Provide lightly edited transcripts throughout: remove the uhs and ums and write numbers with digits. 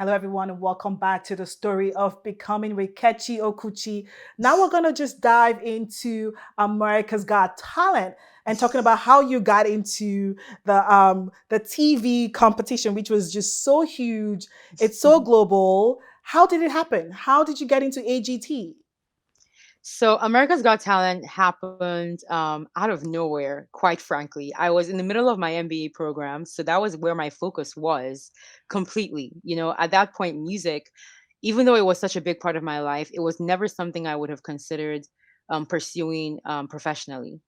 Hello, everyone, and welcome back to the story of becoming with Kechi Okwuchi. Now we're gonna just dive into America's Got Talent and talking about how you got into the TV competition, which was just so huge. It's so global. How did it happen? How did you get into AGT? So America's Got Talent happened out of nowhere, quite frankly. I was in the middle of my MBA program, so that was where my focus was completely. At that point, music, even though it was such a big part of my life, it was never something I would have considered pursuing professionally,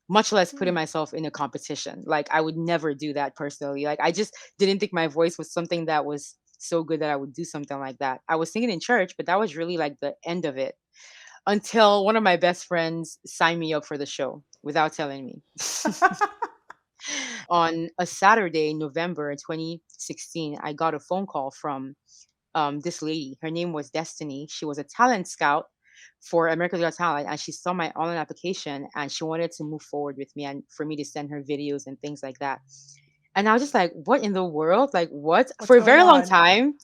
much less putting Hmm. myself in a competition. Like, I would never do that personally. Like, I just didn't think my voice was something that was so good that I would do something like that. I was singing in church, but that was really like the end of it until one of my best friends signed me up for the show without telling me. On a Saturday, November 2016, I got a phone call from this lady. Her name was Destiny. She was a talent scout for America's Got Talent, and she saw my online application and she wanted to move forward with me and for me to send her videos and things like that. And I was just like, what in the world? Like, what? What's For a going very long on? time,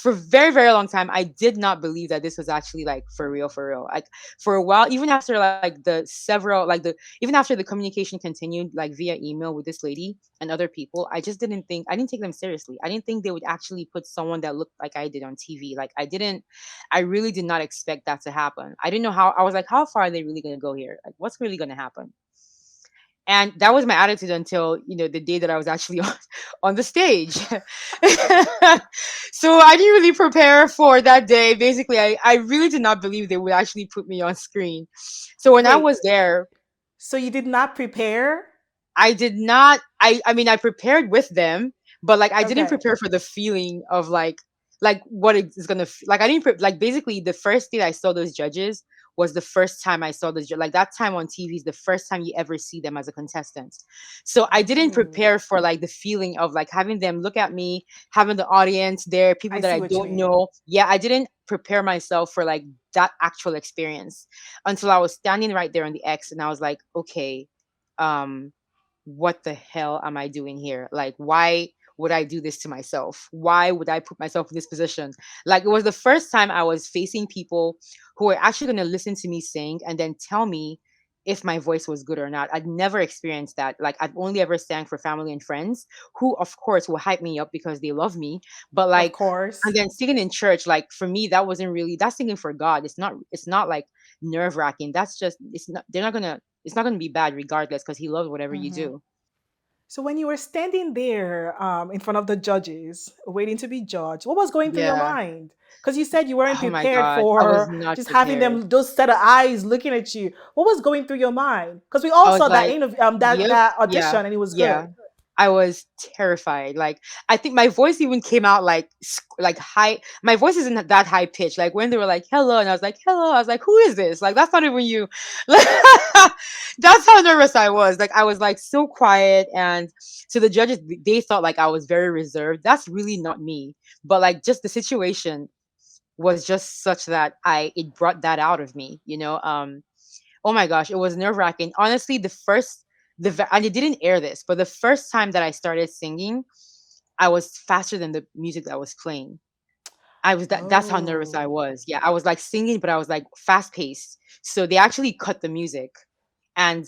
for a very, very long time, I did not believe that this was actually like for real, for real. Like, for a while, even after even after the communication continued, like via email with this lady and other people, I didn't take them seriously. I didn't think they would actually put someone that looked like I did on TV. Like, I really did not expect that to happen. I didn't know how, I was like, how far are they really going to go here? Like, what's really going to happen? And that was my attitude until the day that I was actually on the stage. So I didn't really prepare for that day. Basically, I really did not believe they would actually put me on screen. So when I Wait, was there, so you did not prepare? I did not. I mean, I prepared with them, but like I didn't Okay. prepare for the feeling of like what it's gonna like. I didn't like basically the first day I saw those judges was the first time I saw like that time on TV is the first time you ever see them as a contestant. So I didn't Oh, prepare for like the feeling of like having them look at me, having the audience there, people I that see I what you don't mean. know. Yeah, I didn't prepare myself for like that actual experience until I was standing right there on the X and I was like, okay, um what the hell am I doing here? Like, why would I do this to myself? Why would I put myself in this position? Like, it was the first time I was facing people who were actually going to listen to me sing and then tell me if my voice was good or not. I'd never experienced that. Like, I've only ever sang for family and friends who, of course, will hype me up because they love me. But Of like, and course. then singing in church, like for me, that wasn't really that's singing for God. It's not like nerve wracking. That's just it's not gonna be bad regardless because he loves whatever you Hmm. do. So when you were standing there in front of the judges, waiting to be judged, what was going through your Yeah. mind? Because you said you weren't Oh my prepared God. I was for not just having prepared. them those set of eyes looking at you. What was going through your mind? Because we I all was saw that like, that yep, yeah, audition and it was yeah. good. I was terrified. Like, I think my voice even came out like like high. My voice isn't that high pitched. Like when they were like hello, and I was like hello. I was like, who is this? Like that's not even you. Like, that's how nervous I was. Like I was like so quiet, and so the judges they thought like I was very reserved. That's really not me. But like just the situation was just such that I it brought that out of me. Oh my gosh, it was nerve wracking. Honestly, and it didn't air this, but the first time that I started singing, I was faster than the music that was playing. That's how nervous I Oh. was. Yeah, I was like singing, but I was like fast paced. So they actually cut the music. And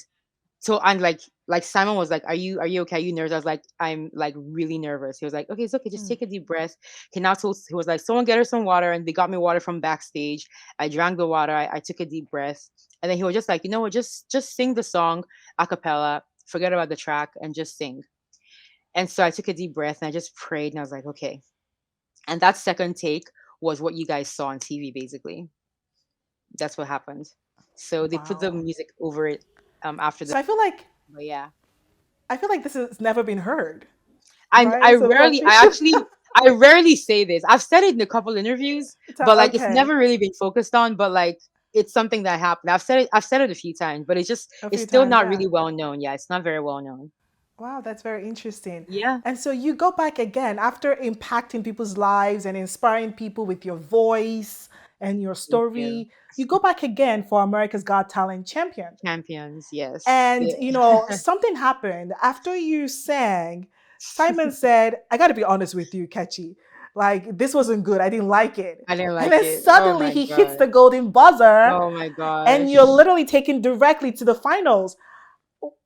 so I'm like Simon was like, are you okay? Are you nervous? I was like, I'm like really nervous. He was like, okay, it's okay, just Mm. take a deep breath. He was like, someone get her some water, and they got me water from backstage. I drank the water, I took a deep breath, and then he was just like, you know what, just sing the song a cappella, forget about the track, and just sing. And so I took a deep breath and I just prayed and I was like, okay. And that second take was what you guys saw on TV basically. That's what happened. So they put the Wow. music over it after the So but yeah. I feel like this has never been heard, And right? So official. I rarely say this. I've said it in a couple interviews, but like it's Okay, never really been focused on, but like it's something that happened. I've said it a few times, but a it's few still times, not yeah. really well known. Yeah, it's not very well known. Wow, that's very interesting. Yeah. And so you go back again after impacting people's lives and inspiring people with your voice and your Thank you. story. You go back again for America's Got Talent champion. Champions, yes. And, Yeah. something happened after you sang. Simon said, I got to be honest with you, Kechi. Like, this wasn't good. I didn't like it. I didn't And like then it. Oh suddenly my he hits god. the golden buzzer, Oh my and gosh. you're literally taken directly to the finals.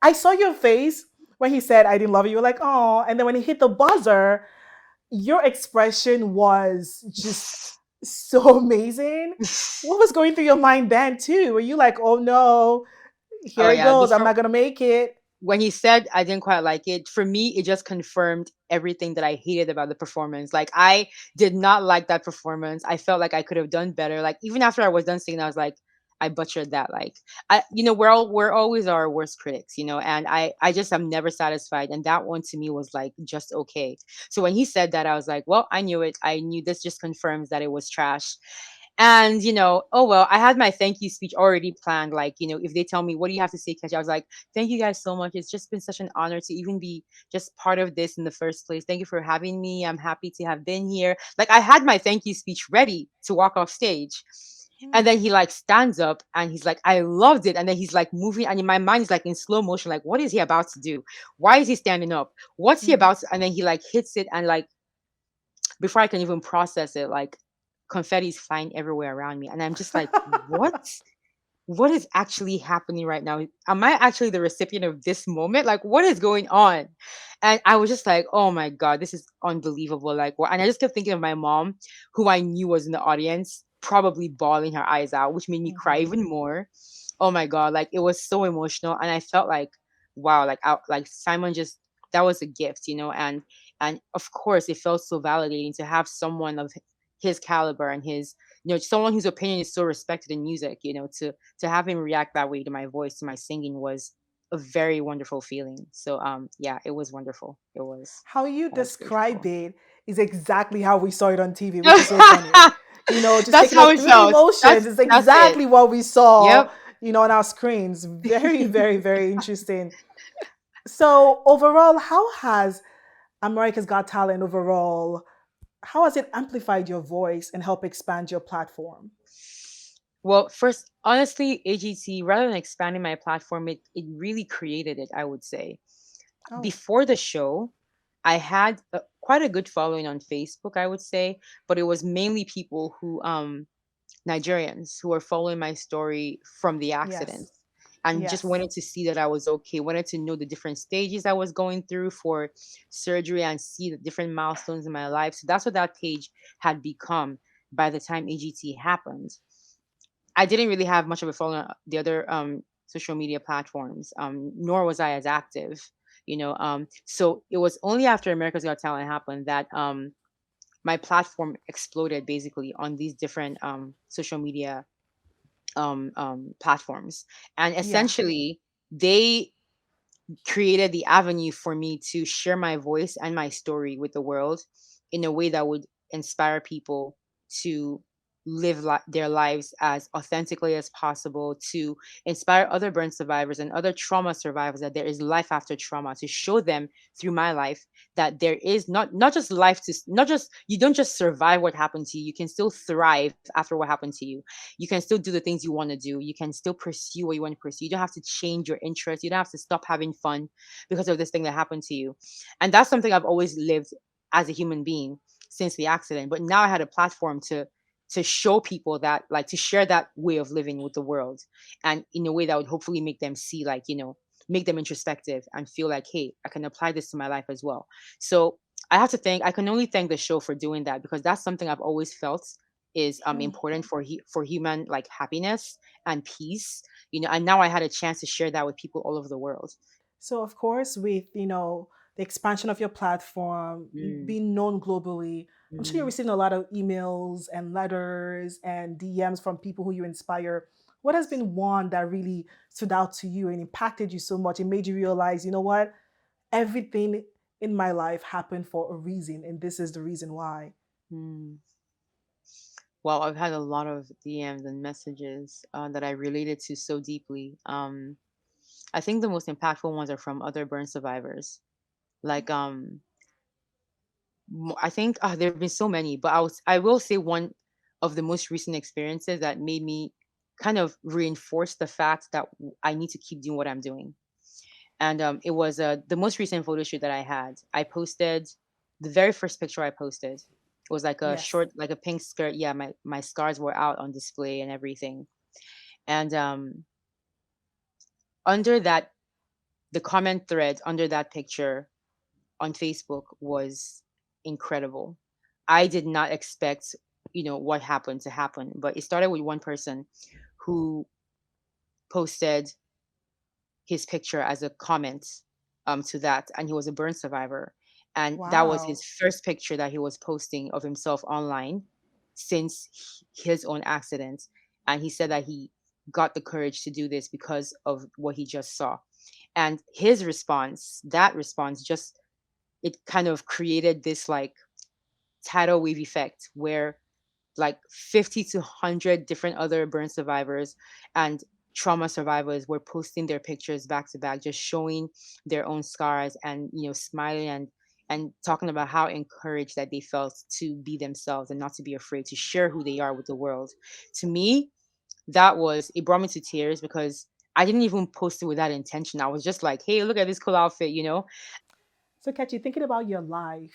I saw your face when he said, I didn't love you. You were like, oh. And then when he hit the buzzer, your expression was just so amazing. What was going through your mind then, too? Were you like, oh no, Oh here it yeah. goes. I'm not going to make it? When he said I didn't quite like it, for me, it just confirmed everything that I hated about the performance. Like, I did not like that performance. I felt like I could have done better. Like, even after I was done singing, I was like, I butchered that. Like, we're always our worst critics, and I just am never satisfied. And that one to me was like just okay. So when he said that, I was like, well, I knew it. I knew this just confirms that it was trash. And oh well, I had my thank you speech already planned. Like, if they tell me what do you have to say, Catch, I was like, thank you guys so much. It's just been such an honor to even be just part of this in the first place. Thank you for having me. I'm happy to have been here. Like, I had my thank you speech ready to walk off stage. And Hmm. then he like stands up and he's like, I loved it. And then he's like moving, and in my mind is like in slow motion, like, what is he about to do? Why is he standing up? What's he Hmm. about to? And then he like hits it, and like before I can even process it, like confetti is flying everywhere around me. And I'm just like, what? What is actually happening right now? Am I actually the recipient of this moment? Like, what is going on? And I was just like, oh my God, this is unbelievable. Like, what? And I just kept thinking of my mom, who I knew was in the audience, probably bawling her eyes out, which made me cry Hmm. even more. Oh my God, like it was so emotional. And I felt like, wow, like Simon just, that was a gift, and of course it felt so validating to have someone of his caliber and his, someone whose opinion is so respected in music, to have him react that way to my voice, to my singing, was a very wonderful feeling. So yeah, it was wonderful. It was. How you I was described grateful. it is exactly how we saw it on TV, which is so funny. Just That's taking how us it through the felt. emotions is That's it. exactly what we saw, Yep. on our screens. Very, very, very interesting. So overall, how has America's Got Talent overall, how has it amplified your voice and help expand your platform? Well, first, honestly, AGT, rather than expanding my platform, it really created it, I would say. Oh, Before the show, I had quite a good following on Facebook, I would say, but it was mainly people who Nigerians who were following my story from the yes. accident and just Yes. wanted to see that I was okay, wanted to know the different stages I was going through for surgery and see the different milestones in my life. So that's what that page had become by the time AGT happened. I didn't really have much of a following on the other social media platforms, nor was I as active. So it was only after America's Got Talent happened that my platform exploded basically on these different social media platforms, and Yeah. essentially they created the avenue for me to share my voice and my story with the world in a way that would inspire people to live their lives as authentically as possible, to inspire other burn survivors and other trauma survivors that there is life after trauma, to show them through my life that there is not just life, to not just, you don't just survive what happened to you, you can still thrive after what happened to you. You can still do the things you want to do. You can still pursue what you want to pursue. You don't have to change your interests. You don't have to stop having fun because of this thing that happened to you. And that's something I've always lived as a human being since the accident. But now I had a platform to show people that, like, to share that way of living with the world, and in a way that would hopefully make them see, like, make them introspective and feel like, hey, I can apply this to my life as well. So I can only thank the show for doing that, because that's something I've always felt is Hmm. important for for human, like, happiness and peace. And now I had a chance to share that with people all over the world. So, of course, with the expansion of your platform, Mm, being known globally, I'm sure you're mm. receiving a lot of emails and letters and DMs from people who you inspire. What has been one that really stood out to you and impacted you so much? It made you realize, you know what? Everything in my life happened for a reason, and this is the reason why. Mm. Well, I've had a lot of DMs and messages that I related to so deeply. I think the most impactful ones are from other burn survivors. Like, I think there have been so many, but I will say one of the most recent experiences that made me kind of reinforce the fact that I need to keep doing what I'm doing. And it was the most recent photo shoot that I had. I posted the very first picture I posted. It was like a Yes. short, like a pink skirt. Yeah, my scars were out on display and everything. And under that, the comment thread under that picture on Facebook was incredible. I did not expect, what happened to happen, but it started with one person who posted his picture as a comment to that, and he was a burn survivor, and that was his Wow. first picture that he was posting of himself online since his own accident, and he said that he got the courage to do this because of what he just saw. And his response, that response, just it kind of created this like tidal wave effect where like 50 to 100 different other burn survivors and trauma survivors were posting their pictures back to back, just showing their own scars and smiling and talking about how encouraged that they felt to be themselves and not to be afraid to share who they are with the world. To me, that was it brought me to tears because I didn't even post it with that intention. I was just like, hey, look at this cool outfit. So, Kechi, thinking about your life,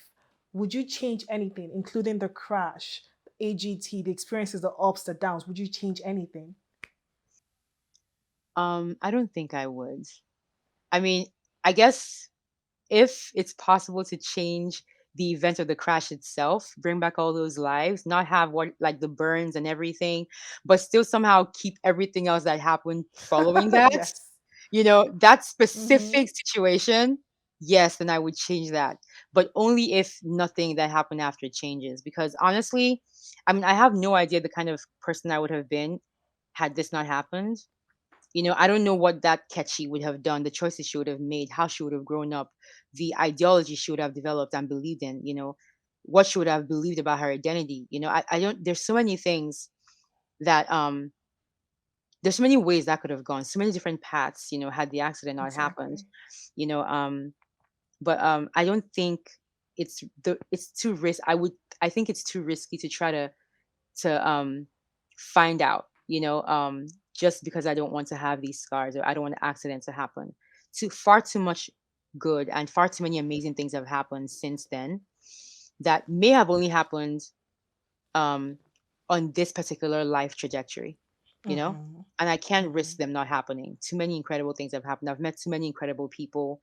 would you change anything, including the crash, the AGT, the experiences, the ups, the downs? Would you change anything? I don't think I would. I mean, I guess if it's possible to change the event of the crash itself, bring back all those lives, not have what like the burns and everything, but still somehow keep everything else that happened following that, Yes. that Mm-hmm. specific situation, yes, then I would change that. But only if nothing that happened after changes. Because honestly, I mean, I have no idea the kind of person I would have been had this not happened. I don't know what that Ketchy would have done, the choices she would have made, how she would have grown up, the ideology she would have developed and believed in, what she would have believed about her identity. I don't, there's so many things that, there's so many ways that could have gone, so many different paths, had the accident not happened, Exactly. you know, but I don't think it's too I think it's too risky to try to find out, just because I don't want to have these scars or I don't want an accident to happen. Too far too much good and far too many amazing things have happened since then that may have only happened um on this particular life trajectory, you know? Mm-hmm. And I can't Mm-hmm. risk them not happening. Too many incredible things have happened. I've met too many incredible people.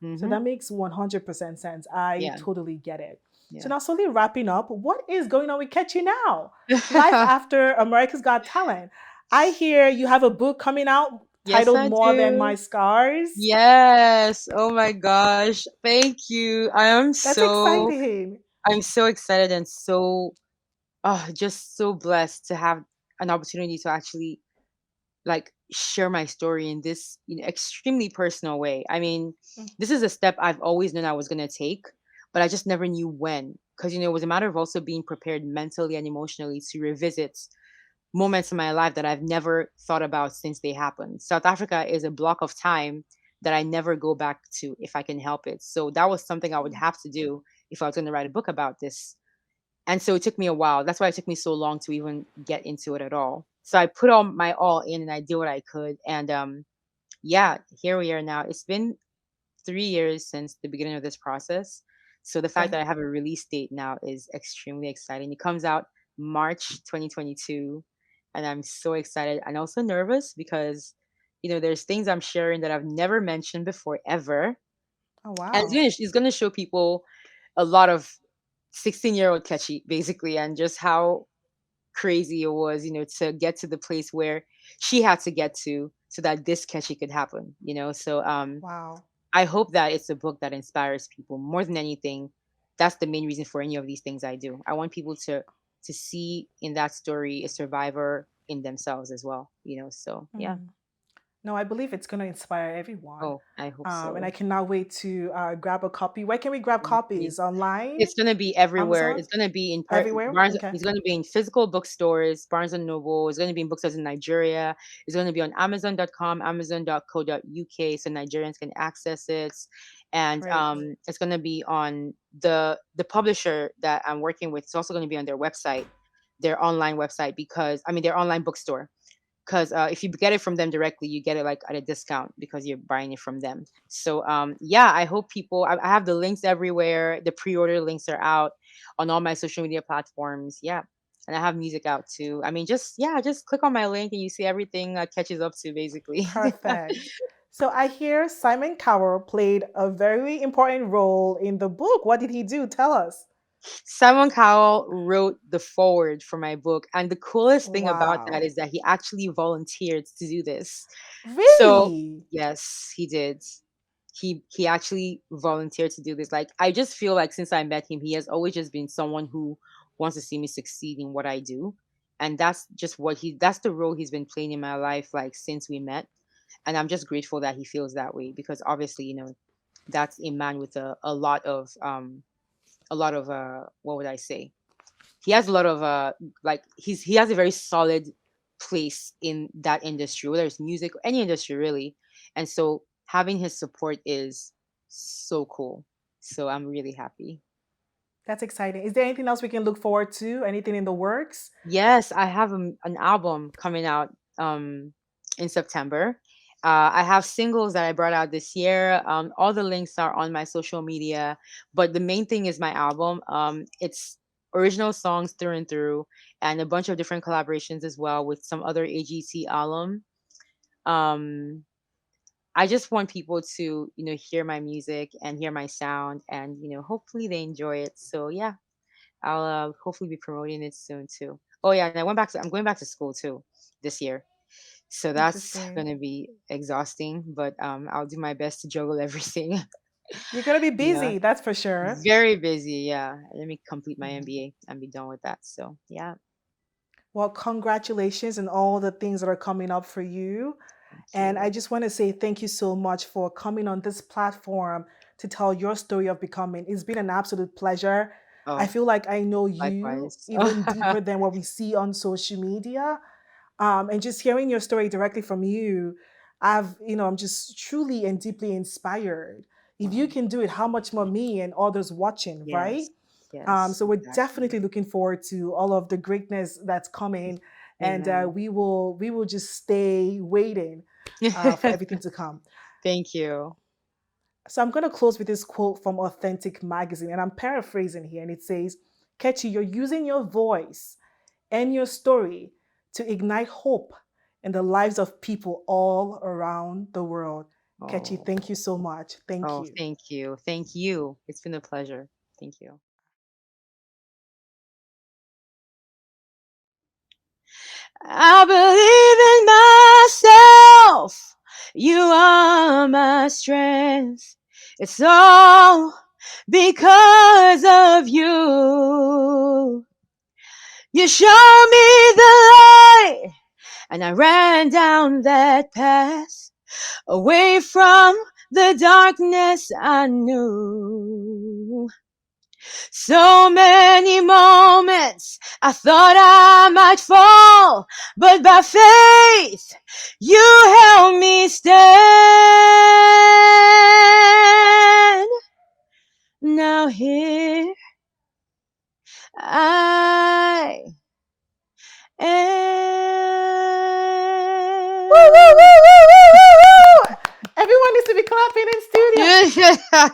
So Hmm. that makes 100% sense. I Yeah, totally get it. So yeah. now, slowly wrapping up, what is going on with Catchy now? Life after America's Got Talent. I hear you have a book coming out Yes, titled I More Than do. My Scars. Yes. Oh my gosh. Thank you. That's exciting. I'm so excited and so just so blessed to have an opportunity to actually like share my story in this extremely personal way. I mean, this is a step I've always known I was going to take, but I just never knew when because it was a matter of also being prepared mentally and emotionally to revisit moments in my life that I've never thought about since they happened. South Africa is a block of time that I never go back to if I can help it. So that was something I would have to do if I was going to write a book about this. And so it took me a while. That's why it took me so long to even get into it at all. So I put all my all in and I did what I could. And yeah, here we are now. It's been 3 years since the beginning of this process. So the fact Okay. that I have a release date now is extremely exciting. It comes out March 2022, and I'm so excited and also nervous because there's things I'm sharing that I've never mentioned before ever, Oh, and wow. it's gonna show people a lot of 16-year-old Kechi basically, and just how crazy it was, to get to the place where she had to get to so that this Kechi could happen. So Wow. I hope that it's a book that inspires people more than anything. That's the main reason for any of these things I do. I want people to see in that story a survivor in themselves as well. So yeah. Mm. No, I believe it's going to inspire everyone. Oh, I hope And I so. cannot wait to grab a copy. Where can we grab Thank you. copies? Online? It's gonna be everywhere. Amazon? It's gonna be in Everywhere? Barnes. Okay. It's gonna be in physical bookstores, Barnes and Noble. It's gonna be in bookstores in Nigeria. It's gonna be on Amazon.com, Amazon.co.uk, so Nigerians can access it. And Great. it's gonna be on the publisher that I'm working with. It's also gonna be on their website, their online website, because I mean their online bookstore, because if you get it from them directly, you get it like at a discount because you're buying it from them. So yeah, I hope people. I have the links everywhere. The pre-order links are out. on all my social media platforms. Yeah. And I have music out too. I mean, just yeah, just click on my link and you see everything catches up to basically. Perfect. So I hear Simon Cowell played a very important role in the book. What did he do? Tell us. Simon Cowell wrote the foreword for my book, and the coolest thing about that Wow. is that he actually volunteered to do this. So Really? yes, he did. He actually volunteered to do this. Like I just feel like since I met him, he has always just been someone who wants to see me succeed in what I do, and that's just that's the role he's been playing in my life like since we met. And I'm just grateful that he feels that way because obviously, that's a man with a lot of what would I say? He has a lot of like he has a very solid place in that industry, whether it's music or any industry really. And so having his support is so cool. So I'm really happy. That's exciting. Is there anything else we can look forward to? Anything in the works? Yes, I have an album coming out in September. I have singles that I brought out this year. All the links are on my social media, but the main thing is my album. It's original songs through and through, and a bunch of different collaborations as well with some other AGT alum. Um, I just want people to, hear my music and hear my sound, and hopefully they enjoy it. So yeah, I'll hopefully be promoting it soon too. Oh yeah, and I'm going back to school too this year. So that's Interesting. gonna be exhausting, but I'll do my best to juggle everything. You're going to be Yeah. busy, that's for sure. Very busy, yeah. Let me complete my Mhm. MBA and be done with that. So yeah, Well, congratulations on all the things that are coming up for you. thank And I you. just want to say thank you so much for coming on this platform to tell your story of becoming. It's been an absolute pleasure. I Oh, feel like I know you likewise. even deeper than what we see on social media. And just hearing your story directly from you, I'm just truly and deeply inspired. If you Oh, can do it, how much more me and others watching, right? yes. Yes, So we're exactly. definitely looking forward to all of the greatness that's coming, and Amen. we will just stay waiting for everything to come. Thank you. So I'm going to close with this quote from Authentic Magazine, and I'm paraphrasing here, and it says, "Kechi, you're using your voice and your story to ignite hope in the lives of people all around the world." Kechi, Oh, thank you so much. Thank oh, you. thank you. Thank you. It's been a pleasure. Thank you. I believe in myself. You are my strength. It's all because of you. You showed me the light, and I ran down that path away from the darkness I knew. So many moments I thought I might fall, but by faith you held me stand. Now here I Woo, woo, am. woo, woo, woo, woo! Everyone needs to be clapping in studio.